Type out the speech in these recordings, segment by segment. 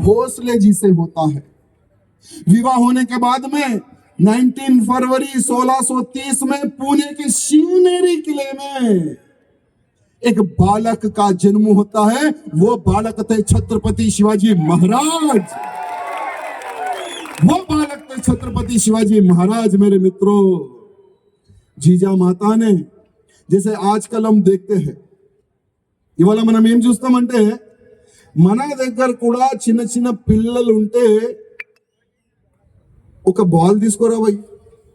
भोसले जी से होता है। विवाह होने के बाद में 19 फरवरी 1630 में पुणे के शिवनेरी किले में एक बालक का जन्म होता है। वो बालक थे छत्रपति शिवाजी महाराज। वो बालक थे छत्रपति शिवाजी महाराज। मेरे मित्रों, जीजा माता ने जैसे आजकल हम देखते हैं, ఇవాళ మనం ఏం చూస్తామంటే మన దగ్గర కూడా చిన్న చిన్న పిల్లలు ఉంటే ఒక బాల్ తీసుకోరా భయ్,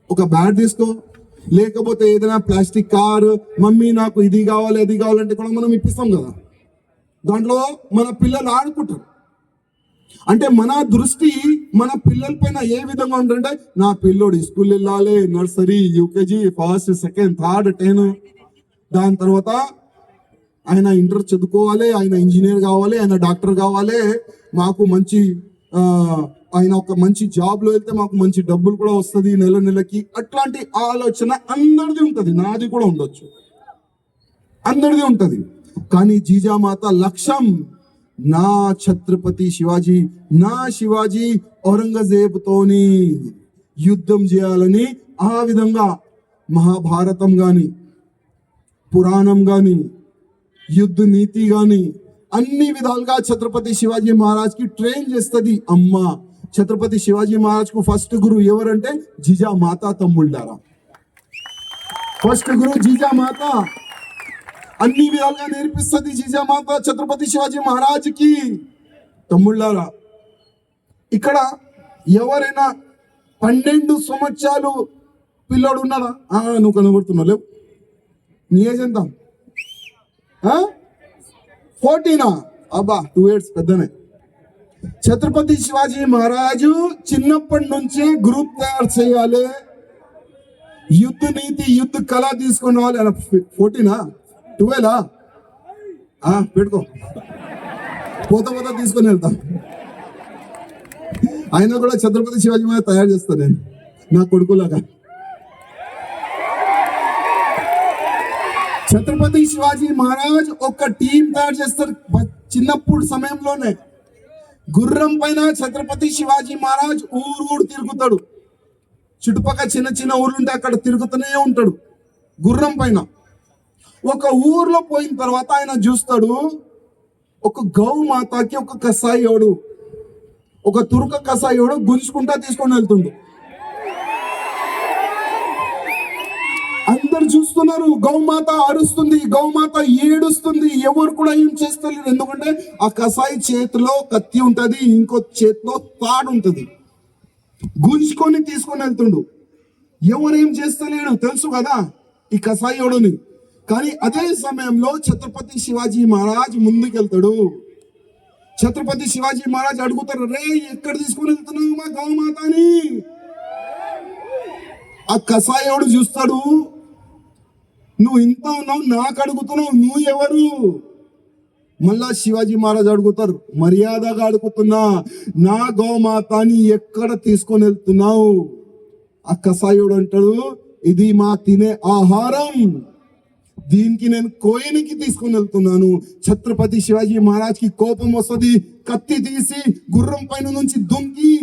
ఒక బ్యాట్ తీసుకో, లేకపోతే ఏదైనా ప్లాస్టిక్ కార్, మమ్మీ నాకు ఇది కావాలి అది కావాలంటే కూడా మనం ఇప్పిస్తాం కదా. దాంట్లో మన పిల్లలు ఆడుకుంటారు. అంటే మన దృష్టి మన పిల్లల పైన ఏ విధంగా ఉంటుందంటే, నా పిల్లోడు స్కూల్ వెళ్ళాలి, nursery, UKG, first, second, third, 10, దాని తర్వాత ఆయన ఇంటర్ చదువుకోవాలి, ఆయన ఇంజనీర్ కావాలి, ఆయన డాక్టర్ కావాలి, మాకు మంచి ఆయన ఒక మంచి జాబ్ లో వెళ్తే మాకు మంచి డబ్బులు కూడా వస్తుంది నెల నెలకి. అట్లాంటి ఆలోచన అందరిది ఉంటది, నాది కూడా ఉండొచ్చు, అందరిది ఉంటది. కానీ జీజామాత లక్ష్యం నా ఛత్రపతి శివాజీ, నా శివాజీ ఔరంగజేబ్ తోని యుద్ధం చేయాలని. ఆ విధంగా మహాభారతం గాని, పురాణం గాని, యుద్ధ నీతి గాని అన్ని విధాలుగా ఛత్రపతి శివాజీ మహారాజ్ కి ట్రైన్ చేస్తుంది అమ్మ. ఛత్రపతి శివాజీ మహారాజ్ కు ఫస్ట్ గురు ఎవరంటే జీజామాత తమ్ముళ్ళారా. ఫస్ట్ గురు జీజామాత. అన్ని విధాలుగా నేర్పిస్తుంది జీజామాత ఛత్రపతి శివాజీ మహారాజ్ కి. తమ్ముళ్ళారా, ఇక్కడ ఎవరైనా 12 సంవత్సరాలు పిల్లోడు ఉన్నాడా? నువ్వు కనబడుతున్నావు, లేవు. నీ ఏజ్ ఎంత? 14. అబ్బా, 2 years పెద్దనే. ఛత్రపతి శివాజీ మహారాజు చిన్నప్పటి నుంచే గ్రూప్ తయారు చేయాలి, యుద్ధ నీతి, యుద్ధ కళ తీసుకుని రావాలి. 14, 12 పెట్టుకో, పోత తీసుకొని వెళ్తా. ఆయన కూడా ఛత్రపతి శివాజీ మహారాజ్ తయారు చేస్తాను నేను, నా కొడుకులాగా. ఛత్రపతి శివాజీ మహారాజ్ ఒక టీం తయారు చేస్తారు చిన్నప్పుడు సమయంలోనే. గుర్రం పైన ఛత్రపతి శివాజీ మహారాజ్ ఊరు తిరుగుతాడు. చుట్టుపక్కల చిన్న చిన్న ఊర్లుంటే అక్కడ తిరుగుతూనే ఉంటాడు గుర్రం పైన. ఒక ఊర్లో పోయిన తర్వాత ఆయన చూస్తాడు, ఒక గౌ మాతకి ఒక కసాయోడు, ఒక తుర్క కసాయోడు గుంజుకుంటా తీసుకొని వెళ్తుండు. అందరు చూస్తున్నారు, గౌమాత అరుస్తుంది, గౌమాత ఏడుస్తుంది. ఎవరు కూడా ఏం చేస్తలేరు, ఎందుకంటే ఆ కసాయి చేతిలో కత్తి ఉంటది, ఇంకో చేతిలో తాడు ఉంటది. గుంజుకొని తీసుకొని వెళ్తుండు. ఎవరేం చేస్తలేడు తెలుసు కదా ఈ కసాయోడుని. కానీ అదే సమయంలో ఛత్రపతి శివాజీ మహారాజ్ ముందుకెళ్తాడు. ఛత్రపతి శివాజీ మహారాజ్ అడుగుతారు, రే ఎక్కడ తీసుకొని వెళ్తున్నావు మా గౌమాతని? ఆ కసాయోడు చూస్తాడు, నువ్వు ఇంత ఉన్నావు, నాకు అడుగుతున్నావు, నువ్వు ఎవరు? మళ్ళా శివాజీ మహారాజ్ అడుగుతారు, మర్యాదగా అడుగుతున్నా, నా గోమాతని ఎక్కడ తీసుకొని వెళ్తున్నావు? ఆ కసాయుడు అంటాడు, ఇది మా తినే ఆహారం, దీనికి నేను కోయనికి తీసుకొని వెళ్తున్నాను. ఛత్రపతి శివాజీ మహారాజ్ కి కోపం వస్తుంది, కత్తి తీసి గుర్రం పైన నుంచి దుంకి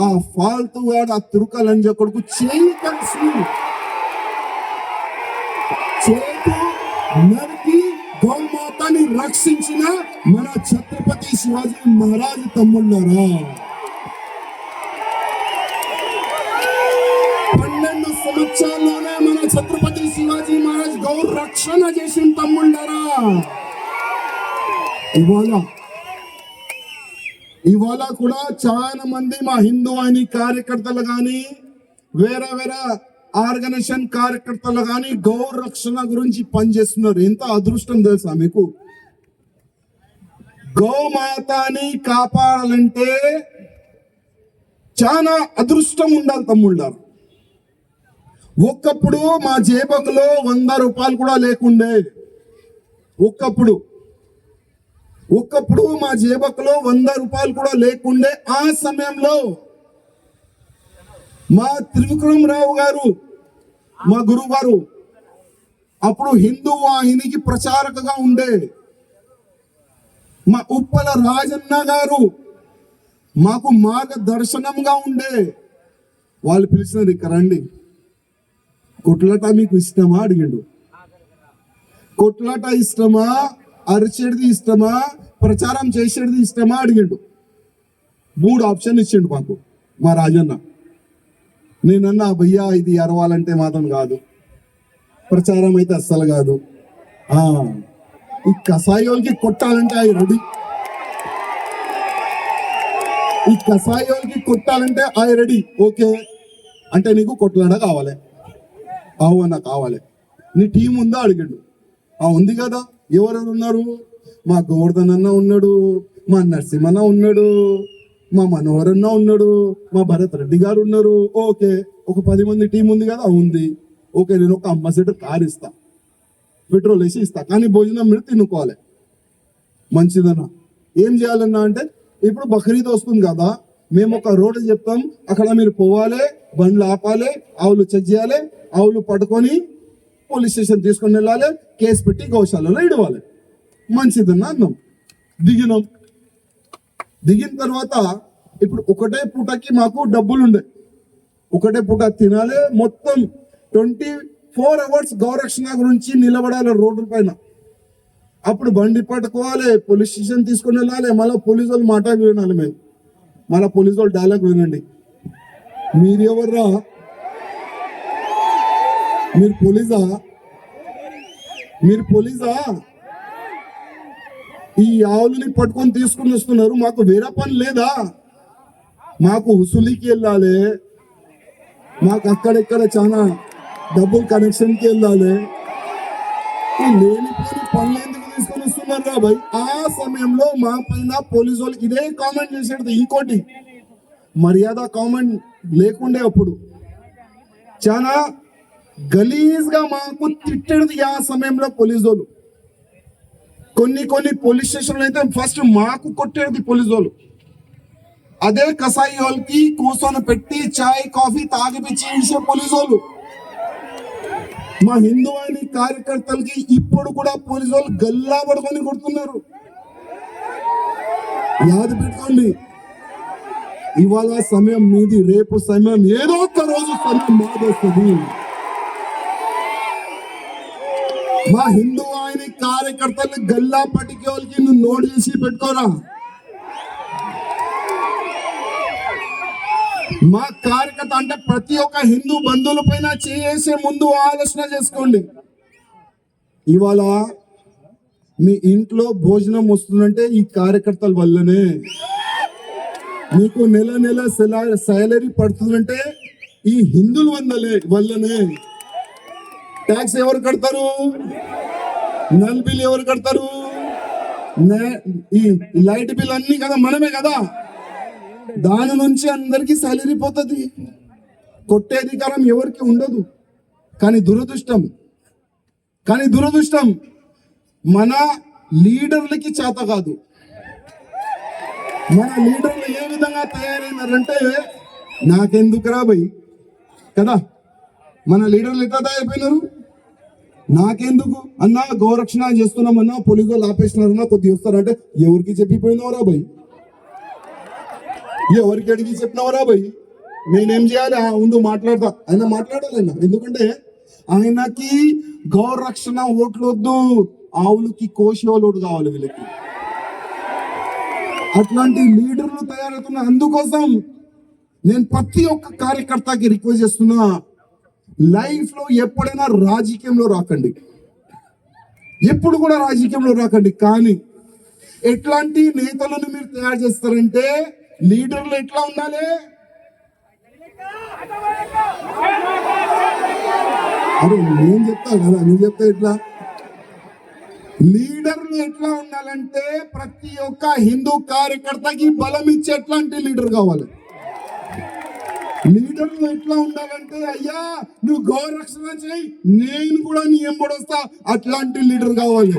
ఆ ఫాల్తు వాడు, ఆ తుర్క లంజ కొడుకు చేయి కలిసి చేతు నరికి గౌమాతని రక్షించిన మన ఛత్రపతి శివాజీ మహారాజ్ తమ్ముళ్ళారా. 12 సంవత్సరాల్లోనే మన ఛత్రపతి శివాజీ మహారాజ్ గౌ రక్షణ చేసిన తమ్ముళ్ళారా. ఇవాళ కూడా చాలా మంది మా హిందూ వాహిని కార్యకర్తలు కానీ, వేరే వేరే ఆర్గనైజేషన్ కార్యకర్తలు కానీ గౌ రక్షణ గురించి పనిచేస్తున్నారు. ఎంత అదృష్టం తెలుసా మీకు? గోమాతని కాపాడాలంటే చాలా అదృష్టం ఉండాలి తమ్ముళ్ళారు. ఒక్కప్పుడు మా జేబులో 100 రూపాయలు కూడా లేకుండే. ఒక్కప్పుడు మా జేబులో 100 రూపాయలు కూడా లేకుండే. ఆ సమయంలో మా త్రివిక్రమరావు గారు, మా గురువు గారు, అప్పుడు హిందూ వాహినికి ప్రచారకగా ఉండే మా ఉప్పల రాజన్న గారు, మాకు మార్గదర్శనంగా ఉండే వాళ్ళు పిలిచినారు ఇక్కడ రండి, కొట్లాట మీకు ఇష్టమా అడిగిండు. కొట్లాట ఇష్టమా, అరిచేది ఇష్టమా, ప్రచారం చేసేది ఇష్టమా అడిగిండు. 3 ఆప్షన్ ఇచ్చిండు మాకు మా రాజన్న. నేనన్నా భయ్యా ఇది అరవాలంటే మాత్రం కాదు, ప్రచారం అయితే అస్సలు కాదు, ఈ కసాయోళ్ళకి కొట్టాలంటే అవి రెడీ, ఈ కసాయోళ్ళకి కొట్టాలంటే అవి రెడీ. ఓకే అంటే నీకు కొట్లాడ కావాలి, అన్న కావాలి, నీ టీం ఉందా అడిగాడు. ఉంది కదా, ఎవరెవరు ఉన్నారు, మా గోవర్ధన్ అన్న ఉన్నాడు, మా నరసింహన్న ఉన్నాడు, మా మనోహర్ అన్న ఉన్నాడు, మా భరత్ రెడ్డి గారు ఉన్నారు. ఓకే ఒక 10 మంది టీం ఉంది కదా, ఉంది. ఓకే నేను ఒక అంబాసిడర్ కార్ ఇస్తా, పెట్రోల్ వేసి ఇస్తా, కానీ భోజనం మీరు తినుకోవాలి. మంచిదన్నా. ఏం చేయాలన్నా అంటే ఇప్పుడు బక్రీద్ వస్తుంది కదా, మేము ఒక రోడ్డు చెప్తాం, అక్కడ మీరు పోవాలి, బండ్లు ఆపాలి, ఆవులు చెక్ చేయాలి, ఆవులు పట్టుకొని పోలీస్ స్టేషన్ తీసుకొని వెళ్ళాలి, కేసు పెట్టి గౌశాలలో ఇడవాలి. మంచిదన్నా అన్నాం. దిగిన తర్వాత ఇప్పుడు ఒకటే పూటకి మాకు డబ్బులు ఉండే, ఒకటే పూట తినాలి, మొత్తం 24 అవర్స్ గౌరక్షణ గురించి నిలబడాలి రోడ్డు పైన. అప్పుడు బండి పట్టుకోవాలి, పోలీస్ స్టేషన్ తీసుకొని వెళ్ళాలి, మళ్ళీ పోలీసు వాళ్ళు మాట వినాలి. మేము మళ్ళీ పోలీసు వాళ్ళు డైలాగ్ వినండి, మీరు ఎవర్రా, మీరు పోలీసా, ఈ ఆవులని పట్టుకొని తీసుకుని వస్తున్నారు, మాకు వేరే పని లేదా, మాకు హుసులికి వెళ్ళాలి, మాకు అక్కడెక్కడ చాలా డబ్బులు కనెక్షన్కి వెళ్ళాలి, లేనిపోని పనులు ఎందుకు తీసుకొని వస్తున్నారు రాబాయ్. ఆ సమయంలో మా పైన పోలీసు వాళ్ళకి ఇదే కామెంట్ చేసేది. ఇంకోటి మర్యాద కామెంట్ లేకుండే, అప్పుడు చాలా గలీజ్ గా మాకు తిట్టేది ఆ సమయంలో పోలీసు వాళ్ళు. కొన్ని పోలీస్ స్టేషన్లు అయితే ఫస్ట్ మాకు కొట్టేది పోలీసు వాళ్ళు. అదే కసాయి వాళ్ళకి కూర్చొని పెట్టి చాయ్ కాఫీ తాగిపించి ఇచ్చే పోలీసు వాళ్ళు. మా హిందూ అని కార్యకర్తలకి ఇప్పుడు కూడా పోలీసు వాళ్ళు గల్లా పడుకొని కొడుతున్నారు. యాద పెట్టుకోండి, ఇవాళ సమయం మీది, రేపు సమయం ఏదో ఒక రోజు సమయం మాది వస్తుంది. మా హిందూ ఆయన కార్యకర్తలు గల్లా పట్టికే వాళ్ళకి నువ్వు నోట్ చేసి పెట్టుకోరా. మా కార్యకర్త అంటే ప్రతి ఒక్క హిందూ బంధువుల పైన చేసే ముందు ఆలోచన చేసుకోండి. ఇవాళ మీ ఇంట్లో భోజనం వస్తుందంటే ఈ కార్యకర్తల వల్లనే. మీకు నెల సాలరీ పడుతుందంటే ఈ హిందువుల వల్లనే. ట్యాక్స్ ఎవరు కడతారు, నల్ బిల్ ఎవరు కడతారు, ఈ లైట్ బిల్ అన్ని కదా మనమే కదా. దాని నుంచి అందరికి సాలరీ పోతుంది, కొట్టే అధికారం ఎవరికి ఉండదు. కానీ దురదృష్టం మన లీడర్లకి చేత కాదు. మన లీడర్లు ఏ విధంగా తయారైనారంటే నాకెందుకు రాబోయ్ కదా. మన లీడర్లు ఎట్లా తయారైపోయినారు, నాకెందుకు అన్నా, గోరక్షణ చేస్తున్నామన్నా, పోలీసు వాళ్ళు ఆపేసినారన్నా, కొద్దిగా వస్తారంటే ఎవరికి చెప్పిపోయినావురా భయ్, ఎవరికి అడిగి చెప్పినావురా భయ్, నేనేం చేయాలి, ఉండు మాట్లాడతా. ఆయన మాట్లాడాలన్నా, ఎందుకంటే ఆయనకి గౌరక్షణ ఓట్లు వద్దు, ఆవులకి కోశోలు కావాలి వీళ్ళకి. అట్లాంటి లీడర్లు తయారవుతున్నారు. అందుకోసం నేను ప్రతి ఒక్క కార్యకర్తకి రిక్వెస్ట్ చేస్తున్నా, లైఫ్ లో ఎప్పుడైనా రాజకీయంలో రాకండి, ఎప్పుడు కూడా రాజకీయంలో రాకండి. కానీ ఎట్లాంటి నేతలను మీరు తయారు చేస్తారంటే, లీడర్లు ఎట్లా ఉండాలి, అరే నేను చెప్తా కదా, నేను చెప్తా ఎట్లా. లీడర్లు ఎట్లా ఉండాలంటే ప్రతి ఒక్క హిందూ కార్యకర్తకి బలం ఇచ్చే ఎట్లాంటి లీడర్ కావాలి. లీడర్లు ఎట్లా ఉండాలంటే, అయ్యా నువ్వు గౌరక్షణ చేయి, నేను కూడా నీ ఎంబడొస్తా, అట్లాంటి లీడర్ కావాలి.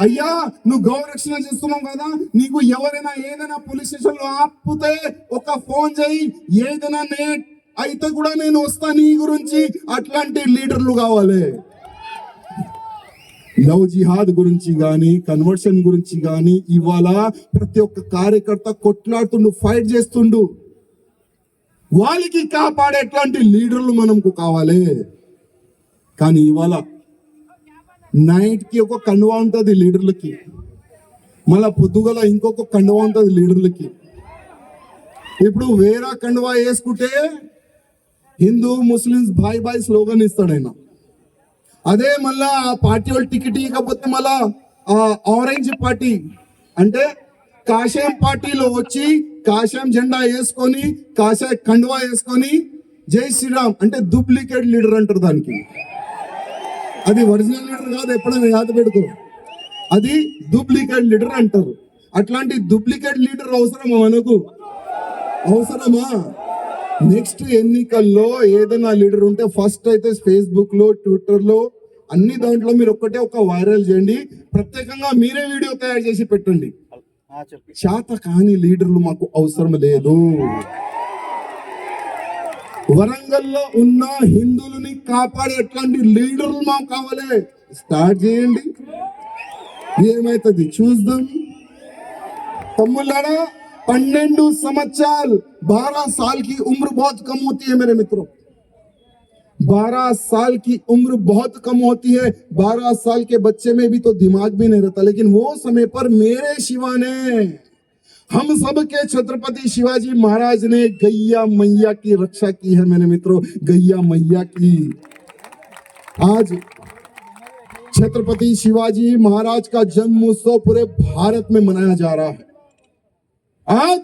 అయ్యా నువ్వు గౌరక్షణ చేస్తున్నావు కదా, నీకు ఎవరైనా ఏదైనా పోలీస్ స్టేషన్ లో ఆపితే ఒక ఫోన్ చేయి, ఏదైనా అయితే కూడా నేను వస్తా నీ గురించి, అట్లాంటి లీడర్లు కావాలి. లవ్ జిహాద్ గురించి గాని కన్వర్షన్ గురించి గాని ఇవాళ ప్రతి ఒక్క కార్యకర్త కొట్లాడుతుండు, ఫైట్ చేస్తుండు. వాళ్ళకి కాపాడేట్లాంటి లీడర్లు మనకు కావాలి. కానీ ఇవాళ నైట్ కి ఒక కండువా ఉంటుంది లీడర్లకి, మళ్ళా పొద్దుగల ఇంకొక కండువా ఉంటుంది లీడర్లకి. ఇప్పుడు వేరే కండువా వేసుకుంటే హిందూ ముస్లిమ్స్ భాయ్ భాయ్ స్లోగన్ ఇస్తాడు ఆయన. అదే మళ్ళా ఆ పార్టీ వాళ్ళు టికెట్ ఇవ్వకపోతే మళ్ళా ఆరెంజ్ పార్టీ అంటే కాషాయం పార్టీలో వచ్చి కాషాయం జెండా వేసుకొని కాషాయ కండువా వేసుకొని జై శ్రీరామ్ అంటే డూప్లికేట్ లీడర్ అంటారు దానికి. అది ఒరిజినల్ లీడర్ కాదు, ఎప్పుడైనా యాద పెట్టుకో, అది డూప్లికేట్ లీడర్ అంటారు. అట్లాంటి డూప్లికేట్ లీడర్ అవసరమా మనకు? అవసరమా? నెక్స్ట్ ఎన్నికల్లో ఏదైనా లీడర్ ఉంటే ఫస్ట్ అయితే ఫేస్బుక్ లో ట్విట్టర్ లో అన్ని దాంట్లో మీరు ఒక్కటే ఒక వైరల్ చేయండి, ప్రత్యేకంగా మీరే వీడియో తయారు చేసి పెట్టండి. శాత కాని లీడర్లు మాకు అవసరం లేదు. వరంగల్లో ఉన్న హిందువులని కాపాడేట్లాంటి లీడర్లు మాకు కావాలి. స్టార్ట్ చేయండి, ఏమైతుంది చూద్దాం. తమ్ముళ్ళారా 12 संवत्सर 12 साल की उम्र बहुत कम होती है मेरे मित्रों, 12 साल की उम्र बहुत कम होती है. 12 साल के बच्चे में भी तो दिमाग भी नहीं रहता. लेकिन वो समय पर मेरे शिवा ने, हम सब के छत्रपति शिवाजी महाराज ने गैया मैया की रक्षा की है मेरे मित्रों, गैया मैया की. आज छत्रपति शिवाजी महाराज का जन्म उत्सव पूरे भारत में मनाया जा रहा है. आज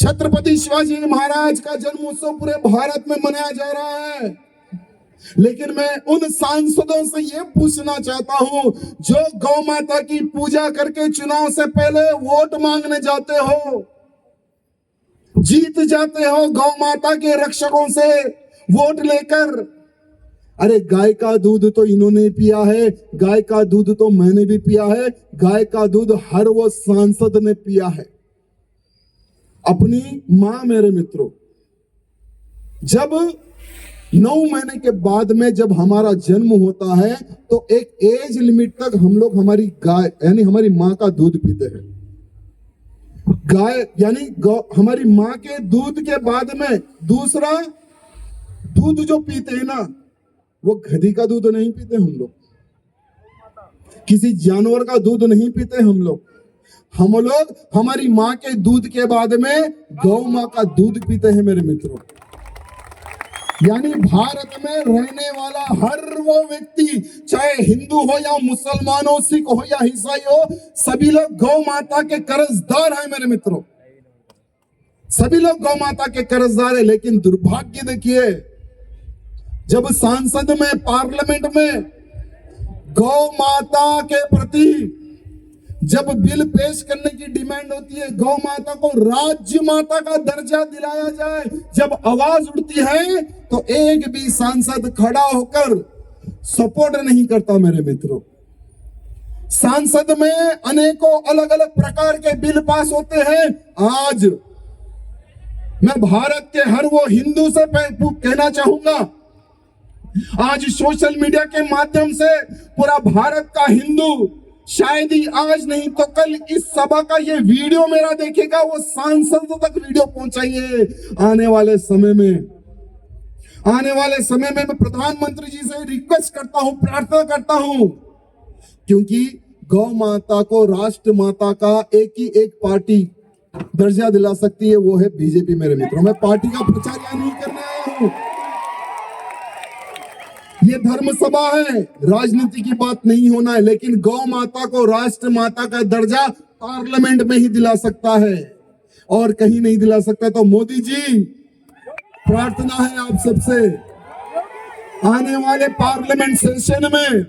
छत्रपति शिवाजी महाराज का जन्म उत्सव पूरे भारत में मनाया जा रहा है. लेकिन मैं उन सांसदों से ये पूछना चाहता हूं जो गौ माता की पूजा करके चुनाव से पहले वोट मांगने जाते हो, जीत जाते हो गौ माता के रक्षकों से वोट लेकर. अरे गाय का दूध तो इन्होंने पिया है, गाय का दूध तो मैंने भी पिया है, गाय का दूध हर वो सांसद ने पिया है. अपनी मां मेरे मित्रों, जब 9 महीने के बाद में जब हमारा जन्म होता है तो एक एज लिमिट तक हम लोग हमारी गाय यानी हमारी मां का दूध पीते हैं. गाय यानी हमारी मां के दूध के बाद में दूसरा दूध जो पीते हैं ना, वो गधी का दूध नहीं पीते हम लोग, किसी जानवर का दूध नहीं पीते हम लोग हमारी माँ के दूध के बाद में गौ माँ का दूध पीते हैं मेरे मित्रों. यानी भारत में रहने वाला हर वो व्यक्ति, चाहे हिंदू हो या मुसलमान हो, सिख हो या ईसाई हो, सभी लोग गौ माता के कर्जदार हैं मेरे मित्रों, सभी लोग गौ माता के कर्जदार है. लेकिन दुर्भाग्य देखिए, जब सांसद में पार्लियामेंट में गौ माता के प्रति जब बिल पेश करने की डिमांड होती है, गौ माता को राज्य माता का दर्जा दिलाया जाए, जब आवाज उठती है तो एक भी सांसद खड़ा होकर सपोर्ट नहीं करता मेरे मित्रों. सांसद में अनेकों अलग अलग प्रकार के बिल पास होते हैं. आज मैं भारत के हर वो हिंदू से कहना चाहूंगा, आज सोशल मीडिया के माध्यम से पूरा भारत का हिंदू शायद ही आज नहीं तो कल इस सभा का ये वीडियो मेरा देखेगा, वो सांसदों तक वीडियो पहुंचाइए. आने वाले समय में मैं प्रधानमंत्री जी से रिक्वेस्ट करता हूं, प्रार्थना करता हूं, क्योंकि गौ माता को राष्ट्र माता का एक ही एक पार्टी दर्जा दिला सकती है, वो है बीजेपी मेरे मित्रों. मैं पार्टी का प्रचार नहीं करने आया हूं, ये धर्म सभा है, राजनीति की बात नहीं होना है. लेकिन गौ माता को राष्ट्र माता का दर्जा पार्लियामेंट में ही दिला सकता है और कहीं नहीं दिला सकता. तो मोदी जी, प्रार्थना है आप सबसे, आने वाले पार्लियामेंट सेशन में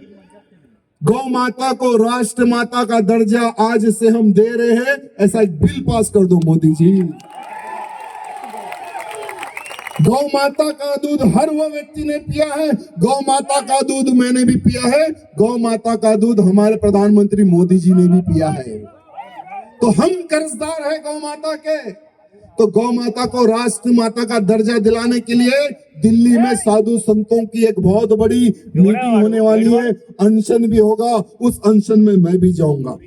गौ माता को राष्ट्र माता का दर्जा आज से हम दे रहे हैं, ऐसा एक बिल पास कर दो मोदी जी. गौ माता का दूध हर वो व्यक्ति ने पिया है, गौ माता का दूध मैंने भी पिया है, गौ माता का दूध हमारे प्रधानमंत्री मोदी जी ने भी पिया है. तो हम कर्जदार है गौ माता के. तो गौ माता को राष्ट्र माता का दर्जा दिलाने के लिए दिल्ली में साधु संतों की एक बहुत बड़ी मीटिंग होने वाली है, अनशन भी होगा, उस अनशन में मैं भी जाऊंगा।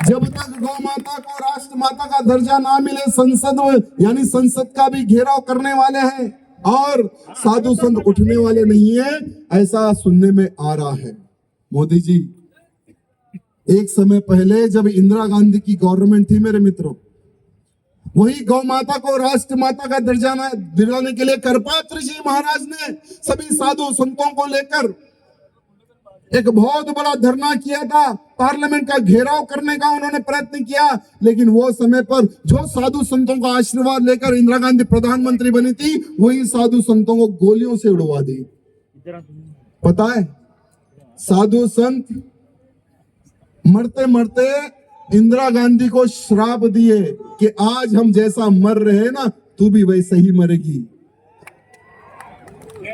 जब तक गौ माता को राष्ट्र माता का दर्जा ना मिले, संसद यानी संसद का भी घेराव करने वाले हैं और साधु संत उठने वाले नहीं है, ऐसा सुनने में आ रहा है। मोदी जी, एक समय पहले जब इंदिरा गांधी की गवर्नमेंट थी मेरे मित्रों, वही गौ माता को राष्ट्र माता का दर्जा दिलाने के लिए करपात्र जी महाराज ने सभी साधु संतों को लेकर एक बहुत बड़ा धरना किया था, पार्लियामेंट का घेराव करने का उन्होंने प्रयत्न किया, लेकिन वो समय पर जो साधु संतों का आशीर्वाद लेकर इंदिरा गांधी प्रधानमंत्री बनी थी, वही साधु संतों को गोलियों से उड़वा दी। पता है, साधु संत मरते मरते इंदिरा गांधी को श्राप दिए कि आज हम जैसा मर रहे हैं ना, तू भी वैसे ही मरेगी।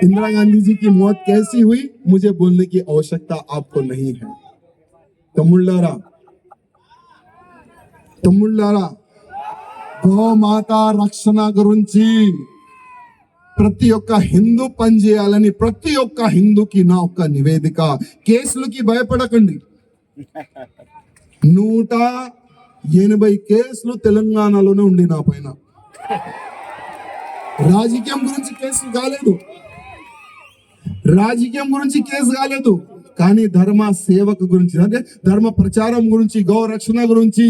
इंदिरा गांधी जी की मौत कैसी हुई मुझे बोलने की आवश्यकता आपको नहीं है। తమ్ముళ్ళారా గోమాత రక్షణ గురించి ప్రతి ఒక్క హిందూ పనిచేయాలని ప్రతి ఒక్క హిందూకి నా ఒక్క నివేదిక, కేసులకి భయపడకండి। 180 కేసులు తెలంగాణలోనే ఉండి నా పైన, రాజకీయం గురించి కేసు కాలేదు, కానీ ధర్మ సేవక గురించి, అంటే ధర్మ ప్రచారం గురించి, గౌ రక్షణ గురించి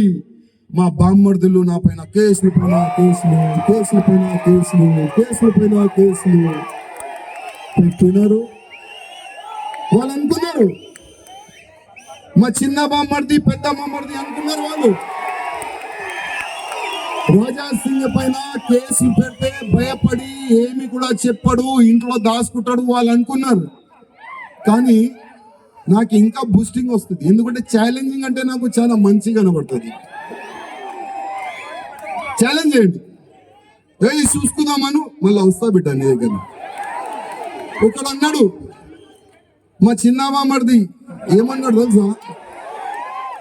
మా బామ్మర్దులు నా పైన కేసులు పెట్టినారు। వాళ్ళు అనుకున్నారు మా చిన్న బామ్మర్ది పెద్ద బామ్మర్ది అనుకున్నారు వాళ్ళు। రోజా సింగ్ పైన కేసు పెడితే భయపడి ఏమి కూడా చెప్పడు, ఇంట్లో దాచుకుంటాడు వాళ్ళు అనుకున్నారు। కానీ నాకు ఇంకా బూస్టింగ్ వస్తుంది, ఎందుకంటే ఛాలెంజింగ్ అంటే నాకు చాలా మంచిగా కనబడుతుంది। ఛాలెంజ్ చేయండి, చూసుకుందామను, మళ్ళీ వస్తా బిడ్డ నీ దగ్గర। ఒకడు అన్నాడు, మా చిన్న బామ్మర్ది ఏమన్నాడు తెలుసా,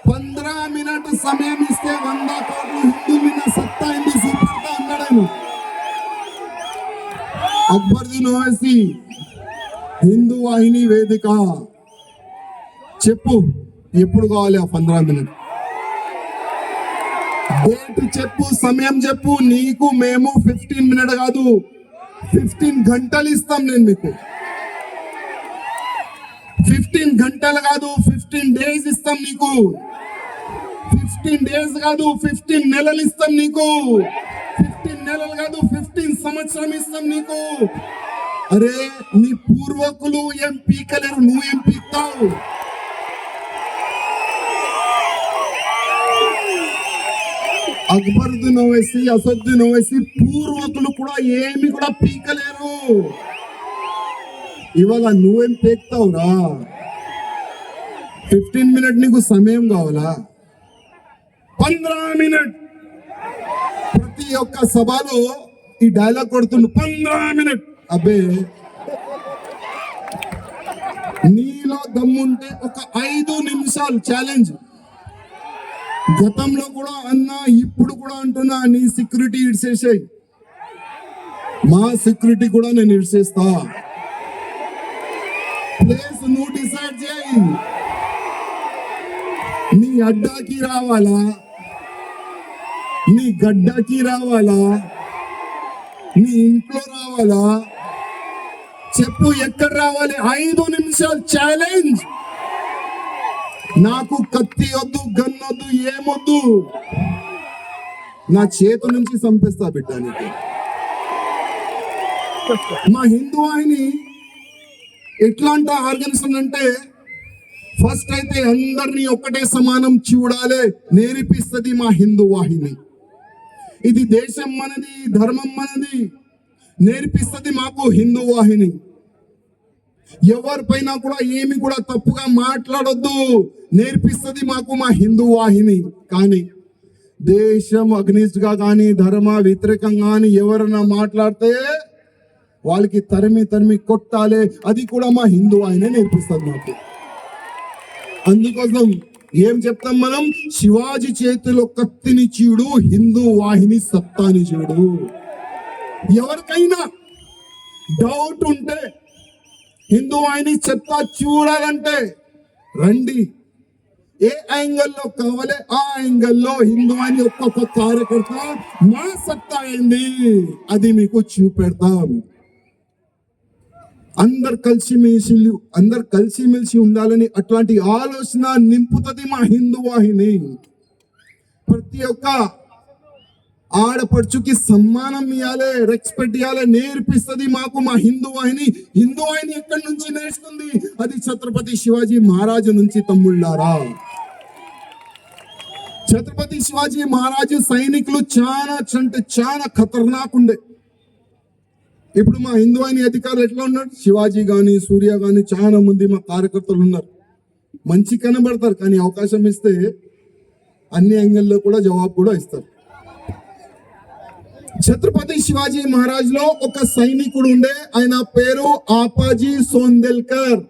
15 మినిట్ సమయం ఇస్తే 100 కోట్లు హిందువుల సత్తా ఎందుకు చూపిస్తా అన్నాడు ఆయన। అక్బరుద్దీన్ ఓవైసీ హిందూ వాహిని వేదిక, చెప్పు ఎప్పుడు కావాలి ఆ 15 మినిట్ డేట్ చెప్పు, సమయం చెప్పు, నీకు మేము 15 మినిట్ కాదు 15 గంటలు ఇస్తాం నేను మీకు। 15 గంటలు కాదు 15 డేస్ ఇస్తాం నీకు, 15 డేస్ కాదు 15 నెలలు ఇస్తాం నీకు, 15 నెలలు కాదు 15 సంవత్సరం ఇస్తాం నీకు। అరే నీ పూర్వకులు ఏం పీకలేరు, నువ్వేం పీక్తావు? అక్బరుద్దీన్ ఓవైసీ, అసదుద్దీన్ ఓవైసీ పూర్వకులు కూడా ఏమి కూడా పీకలేరు। ఇవాళ నువ్వేం పీక్తావురా? 15 మినిట్ నీకు సమయం కావాలా? 15 మినిట్ ప్రతి ఒక్క సభలో ఈ డైలాగ్ కొడుతుండు, 15 మినిట్। అబ్బే నీలో దమ్ముంటే ఒక 5 నిమిషాలు ఛాలెంజ్। గతంలో కూడా అన్నా, ఇప్పుడు కూడా అంటున్నా, నీ సెక్యూరిటీ ఇడ్చేసాయి, మా సెక్యూరిటీ కూడా నేను ఇడ్చేస్తా। ప్లేస్ నువ్వు డిసైడ్ చేయి, నీ అడ్డాకి రావాలా, నీ గడ్డకి రావాలా, నీ ఇంట్లో రావాలా, చెప్పు ఎక్కడ రావాలి? 5 నిమిషాలు ఛాలెంజ్। నాకు కత్తి వద్దు, గన్నొద్దు, ఏమొద్దు, నా చేతు నుంచి చంపేస్తా బిడ్డ నీకు। మా హిందూ వాహిని ఎట్లాంటి ఆర్గనైజేషన్ అంటే, ఫస్ట్ అయితే అందరినీ ఒకటే సమానం చూడాలి నేర్పిస్తుంది మా హిందూ వాహిని। ఇది దేశం మనది, ధర్మం మనది నేర్పిస్తుంది మాకు హిందూ వాహిని। ఎవరిపైన కూడా ఏమి కూడా తప్పుగా మాట్లాడొద్దు నేర్పిస్తుంది మాకు మా హిందూ వాహిని। కానీ దేశం అగ్నిస్ట్ గా కానీ ధర్మ వ్యతిరేకంగా కానీ ఎవరైనా మాట్లాడితే వాళ్ళకి తరిమి కొట్టాలి, అది కూడా మా హిందూ వాహిని నేర్పిస్తుంది మాకు। అందుకోసం ఏం చెప్తాం మనం? శివాజీ చేతిలో కత్తిని చూడు, హిందూ వాహిని సత్తాని చూడు. ఎవరికైనా డౌట్ ఉంటే హిందూ వాహిని సత్తా చూడాలంటే రండి, ఏ యాంగిల్లో కావాలి ఆ యాంగిల్లో హిందూ వాహిని ఒక్కొక్క కార్యకర్త మా సత్తా ఏంది అది మీకు చూపెడతాం. అందరు కలిసిమెలిసి ఉండాలని అట్లాంటి ఆలోచన నింపుతుంది మా హిందూ వాహిని. ప్రతి ఒక్క ఆడపడుచుకి సమ్మానం ఇవ్వాలి, రెస్పెక్ట్ ఇవ్వాలి నేర్పిస్తుంది మాకు మా హిందూ వాహిని. హిందూ వాహిని ఎక్కడి నుంచి నేర్చుకుంది? అది ఛత్రపతి శివాజీ మహారాజు నుంచి తమ్ముళ్ళారా. ఛత్రపతి శివాజీ మహారాజు సైనికులు చాలా ఖతర్నాక్ ఉండే. ఇప్పుడు మా హిందూ వాహిని అధికారులు ఎట్లా ఉన్నారు? శివాజీ గాని సూర్య గాని చాలా మంది మా కార్యకర్తలు ఉన్నారు, మంచి కనబడతారు. కానీ అవకాశం ఇస్తే అన్ని యాంగిల్లో కూడా జవాబు కూడా ఇస్తారు. ఛత్రపతి శివాజీ మహారాజ్ లో ఒక సైనికుడు ఉండే, ఆయన పేరు ఆపాజీ సోందెల్కర్.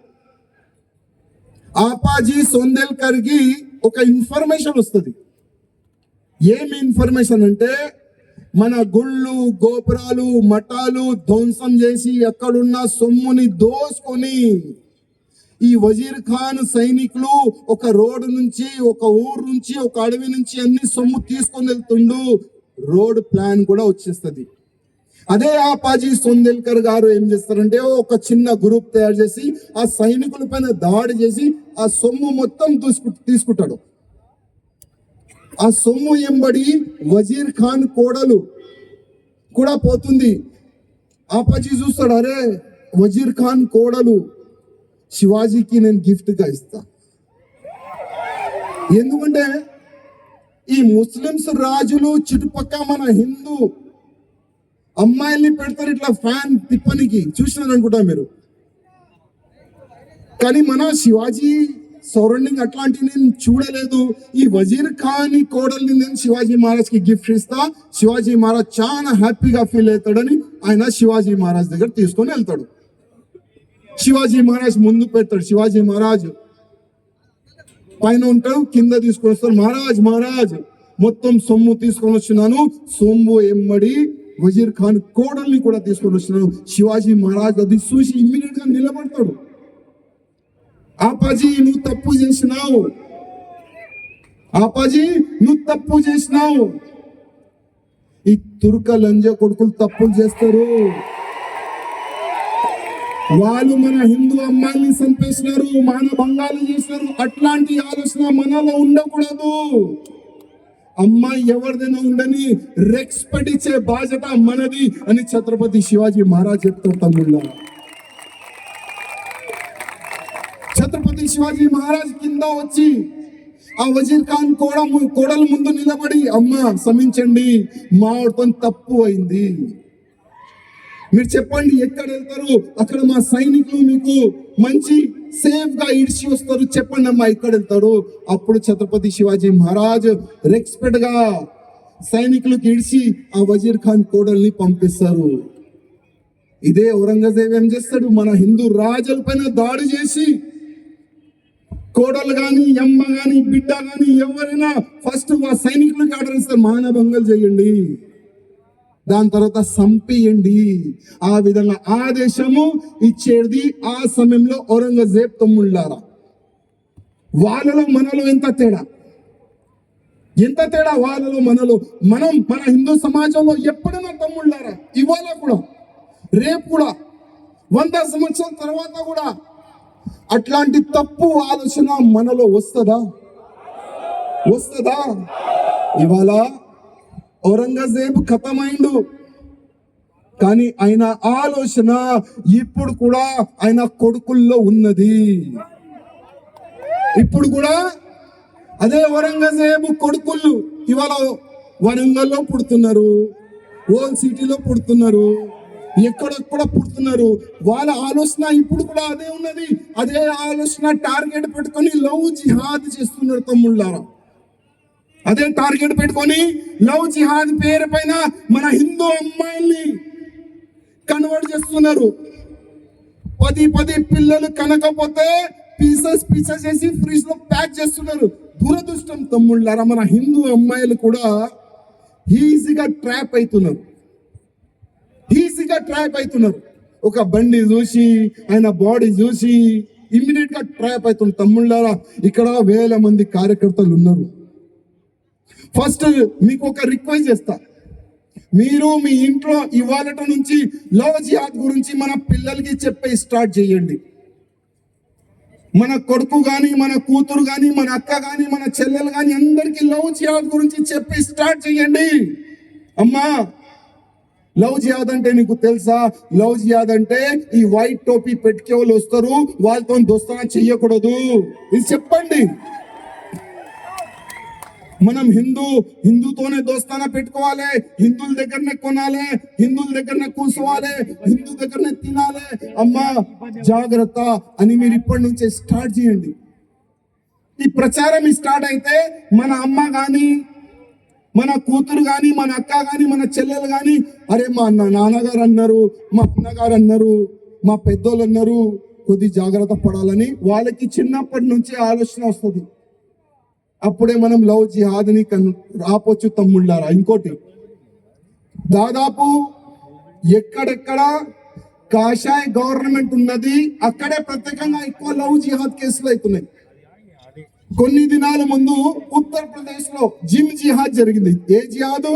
ఆపాజీ సోందెల్కర్ కి ఒక ఇన్ఫర్మేషన్ వస్తుంది. ఏమి ఇన్ఫర్మేషన్ అంటే, మన గుళ్ళు గోపురాలు మఠాలు ధ్వంసం చేసి ఎక్కడున్న సొమ్ముని దోసుకొని ఈ వజీర్ ఖాన్ సైనికులు ఒక రోడ్డు నుంచి, ఒక ఊరు నుంచి, ఒక అడవి నుంచి అన్ని సొమ్ము తీసుకొని వెళ్తుండు. రోడ్ ప్లాన్ కూడా వచ్చేస్తుంది. అదే ఆపాజీ సోందెల్కర్ గారు ఏం చేస్తారంటే, ఒక చిన్న గ్రూప్ తయారు చేసి ఆ సైనికుల పైన దాడి చేసి ఆ సొమ్ము మొత్తం తీసుకుంటాడు. ఆ సొమ్ము ఎంబడి వజీర్ ఖాన్ కోడలు కూడా పోతుంది. ఆపాజీ చూస్తాడు, అరే వజీర్ ఖాన్ కోడలు శివాజీకి నేను గిఫ్ట్ గా ఇస్తా. ఎందుకంటే ఈ ముస్లిమ్స్ రాజులు చుట్టుపక్క మన హిందూ అమ్మాయిల్ని పెడతారు ఇట్లా ఫ్యాన్ తిప్పనికి, చూసినారు అనుకుంటా మీరు. కానీ మన శివాజీ సరౌండింగ్ అట్లాంటివి నేను చూడలేదు. ఈ వజీర్ ఖాన్ కోడల్ని నేను శివాజీ మహారాజ్ కి గిఫ్ట్ ఇస్తా, శివాజీ మహారాజ్ చాలా హ్యాపీగా ఫీల్ అవుతాడని ఆయన శివాజీ మహారాజ్ దగ్గర తీసుకొని వెళ్తాడు. శివాజీ మహారాజ్ ముందు పెడతాడు. శివాజీ మహారాజ్ పైన ఉంటాడు, కింద తీసుకొని వస్తాడు. మహారాజ్ మొత్తం సొమ్ము తీసుకొని వచ్చినాను. సొమ్ము ఎమ్మడి వజీర్ ఖాన్ కోడల్ని కూడా తీసుకొని వచ్చినాను. శివాజీ మహారాజ్ అది చూసి ఇమ్మీడియట్ గా నిలబడతాడు. ఆపాజీ నువ్వు తప్పు చేసినావు, ఆపాజీ నువ్వు తప్పు చేసినావు. ఈ తుర్క లంజ కొడుకులు తప్పులు చేస్తారు. వాళ్ళు మన హిందూ అమ్మాయిని చంపేసినారు, మానభంగాలు చేసినారు. అట్లాంటి ఆలోచన మనలో ఉండకూడదు. అమ్మాయి ఎవరిదైనా ఉండని రెస్పెక్ట్ ఇచ్చే బాధ్యత మనది అని ఛత్రపతి శివాజీ మహారాజ్ చెప్తారు. తమ్ముళ్ళ ఛత్రపతి శివాజీ మహారాజ్ కింద వచ్చి ఆ వజీర్ ఖాన్ కోడలు ముందు నిలబడి, అమ్మ క్షమించండి, మాతో తప్పు అయింది. మీరు చెప్పండి ఎక్కడ వెళ్తారు, అక్కడ మా సైనికులు మీకు మంచి సేఫ్ గా ఇడిచి వస్తారు, చెప్పండి అమ్మా ఎక్కడ వెళ్తారు. అప్పుడు ఛత్రపతి శివాజీ మహారాజ్ రెస్పెక్ట్ గా సైనికులకు ఇడిచి ఆ వజీర్ ఖాన్ కోడల్ని పంపిస్తారు. ఇదే ఔరంగజేబ్ ఏం చేస్తాడు, మన హిందూ రాజుల పైన దాడి చేసి కోడలు గాని అమ్మ గాని బిడ్డ గాని ఎవరైనా ఫస్ట్ ఆ సైనికులకు ఆర్డర్ ఇస్తారు, మానభంగాలు చేయండి, దాని తర్వాత సంపియండి. ఆ విధంగా ఆదేశము ఇచ్చేది ఆ సమయంలో ఔరంగజేబ్. తమ్ముళ్ళారా, వాళ్ళలో మనలో ఎంత తేడా వాళ్ళలో మనలో. మన హిందూ సమాజంలో ఎప్పుడైనా తమ్ముళ్ళారా, ఇవాళ కూడా రేపు కూడా 100 సంవత్సరాల తర్వాత కూడా అట్లాంటి తప్పు ఆలోచన మనలో వస్తుందా? ఇవాళ ఔరంగజేబ్ ఖతమైండు, కానీ ఆయన ఆలోచన ఇప్పుడు కూడా ఆయన కొడుకుల్లో ఉన్నది. ఇప్పుడు కూడా అదే ఔరంగజేబు కొడుకులు ఇవాళ వరంగల్లో పుడుతున్నారు, ఓల్డ్ సిటీలో పుడుతున్నారు, ఎక్కడెక్కడ పుడుతున్నారు. వాళ్ళ ఆలోచన ఇప్పుడు కూడా అదే ఉన్నది. అదే ఆలోచన టార్గెట్ పెట్టుకొని లవ్ జిహాద్ చేస్తున్నారు. తమ్ముళ్ళారా, అదే టార్గెట్ పెట్టుకొని లవ్ జిహాద్ పేరు పైన మన హిందూ అమ్మాయిల్ని కన్వర్ట్ చేస్తున్నారు. 10 పిల్లలు కనకపోతే పీసెస్ చేసి ఫ్రిడ్జ్ లో ప్యాక్ చేస్తున్నారు. దురదృష్టం తమ్ముళ్ళారా, మన హిందూ అమ్మాయిలు కూడా ఈజీగా ట్రాప్ అవుతున్నారు. ఒక బండి చూసి, ఆయన బాడీ చూసి ఇమ్మీడియట్ గా ట్రాప్ అవుతున్నారు. తమ్ముళ్ళారా, ఇక్కడ వేల మంది కార్యకర్తలు ఉన్నారు. ఫస్ట్ మీకు ఒక రిక్వెస్ట్ చేస్తా, మీరు మీ ఇంట్లో ఇవాళ నుంచి లవ్ జిహాద్ గురించి మన పిల్లలకి చెప్పే స్టార్ట్ చేయండి. మన కొడుకు గాని, మన కూతురు గాని, మన అక్క గాని, మన చెల్లెలు గాని అందరికి లవ్ జిహాద్ గురించి చెప్పి స్టార్ట్ చేయండి. అమ్మా, లవ్ జిహాద్ అంటే నీకు తెలుసా? లవ్ జిహాద్ అంటే ఈ వైట్ టోపీ పెట్టుకే వాళ్ళు వస్తారు, వాళ్ళతో దోస్తానా చెయ్యకూడదు, ఇది చెప్పండి. మనం హిందూతోనే దోస్తానా పెట్టుకోవాలి, హిందువుల దగ్గరనే కొనాలి, హిందువుల దగ్గరనే కూర్చోవాలి, హిందూ దగ్గరనే తినాలి. అమ్మా జాగ్రత్త అని మీరు ఇప్పటి నుంచే స్టార్ట్ చేయండి. ఈ ప్రచారం స్టార్ట్ అయితే మన అమ్మ గాని, మన కూతురు గాని, మన అక్క గాని, మన చెల్లెలు గాని, అరే మా నాన్నగారు అన్నారు, మా అన్నగారు అన్నారు, మా పెద్దోళ్ళు అన్నారు, కొద్ది జాగ్రత్త పడాలని వాళ్ళకి చిన్నప్పటి నుంచే ఆలోచన వస్తుంది. అప్పుడే మనం లవ్ జిహాద్ని ఆపొచ్చు తమ్ముళ్ళారా. ఇంకోటి, దాదాపు ఎక్కడెక్కడ కాషాయ గవర్నమెంట్ ఉన్నది అక్కడే ప్రత్యేకంగా ఎక్కువ లవ్ జిహాద్ కేసులు అవుతున్నాయి. కొన్ని దినాల ముందు ఉత్తరప్రదేశ్ లో జిమ్ జిహాద్ జరిగింది. ఏ జిహాదు?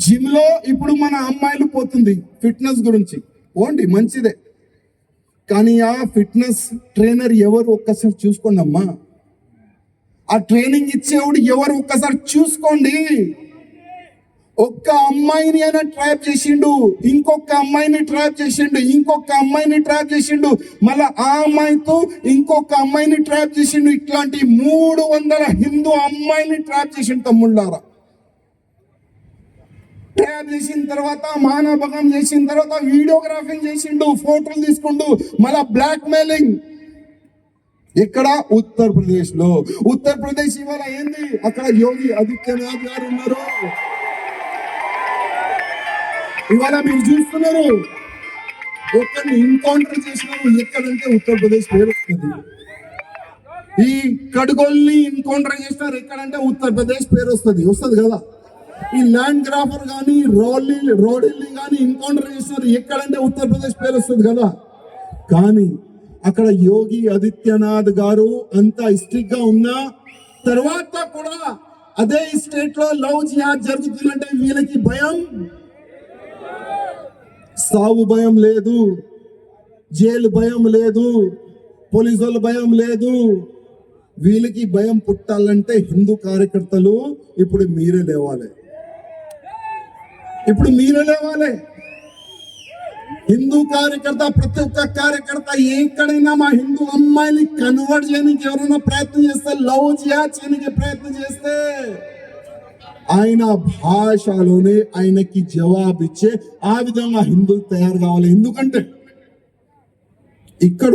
జిమ్ లో ఇప్పుడు మన అమ్మాయిలు పోతుంది ఫిట్నెస్ గురించి. ఓండి మంచిదే, కానీ ఆ ఫిట్నెస్ ట్రైనర్ ఎవరు ఒక్కసారి చూసుకోండి అమ్మా. ఆ ట్రైనింగ్ ఇచ్చేవాడు ఎవరు ఒక్కసారి చూసుకోండి. ఒక్క అమ్మాయిని అయినా ట్రాప్ చేసిండు, ఇంకొక అమ్మాయిని ట్రాప్ చేసిండు, ఇంకొక అమ్మాయిని ట్రాప్ చేసిండు, మళ్ళా ఆ అమ్మాయితో ఇంకొక అమ్మాయిని ట్రాప్ చేసిండు. ఇట్లాంటి 300 హిందూ అమ్మాయిని ట్రాప్ చేసిండు తమ్ముళ్ళారా. ట్రాప్ చేసిన తర్వాత, మానభంగం చేసిన తర్వాత వీడియోగ్రాఫింగ్ చేసిండు, ఫోటోలు తీసుకుండు, మళ్ళా బ్లాక్ మెయిలింగ్. ఇక్కడ ఉత్తరప్రదేశ్ లో. ఉత్తరప్రదేశ్ ఇవాళ ఏంది, అక్కడ యోగి ఆదిత్యనాథ్ గారు ఉన్నారు. ఇవాళ మీరు చూస్తున్నారు, ఒక్కరిని ఎన్కౌంటర్ చేసినారు. ఎక్కడంటే ఉత్తరప్రదేశ్ పేరు వస్తుంది. ఈ కడుగోల్ని ఎన్కౌంటర్ చేసినారు ఎక్కడంటే ఉత్తరప్రదేశ్ పేరు వస్తుంది కదా. ఈ ల్యాండ్ గ్రాఫర్ గానీ, రోడిల్ని గానీ ఎన్కౌంటర్ చేసినారు ఎక్కడంటే ఉత్తరప్రదేశ్ పేరు వస్తుంది కదా. కానీ అక్కడ యోగి ఆదిత్యనాథ్ గారు అంత స్ట్రిక్ట్ గా ఉన్న తర్వాత కూడా అదే స్టేట్ లో లవ్ జిహాద్ జరుగుతుందంటే వీళ్ళకి భయం, సావు భయం లేదు, జైలు భయం లేదు, పోలీసుల భయం లేదు. వీళ్ళకి భయం పుట్టాలంటే హిందూ కార్యకర్తలు ఇప్పుడు మీరే లేవాలి. హిందూ కార్యకర్త, ప్రతి ఒక్క కార్యకర్త ఎక్కడైనా మా హిందూ అమ్మాయిని కన్వర్ట్ చేయడానికి ఎవరైనా ప్రయత్నం చేస్తే, లవ్ జిహాద్ చేయడానికి ప్రయత్నం చేస్తే ఆయన భాషలోనే ఆయనకి జవాబిచ్చే ఆ విధంగా హిందువులు తయారు కావాలి. ఎందుకంటే ఇక్కడ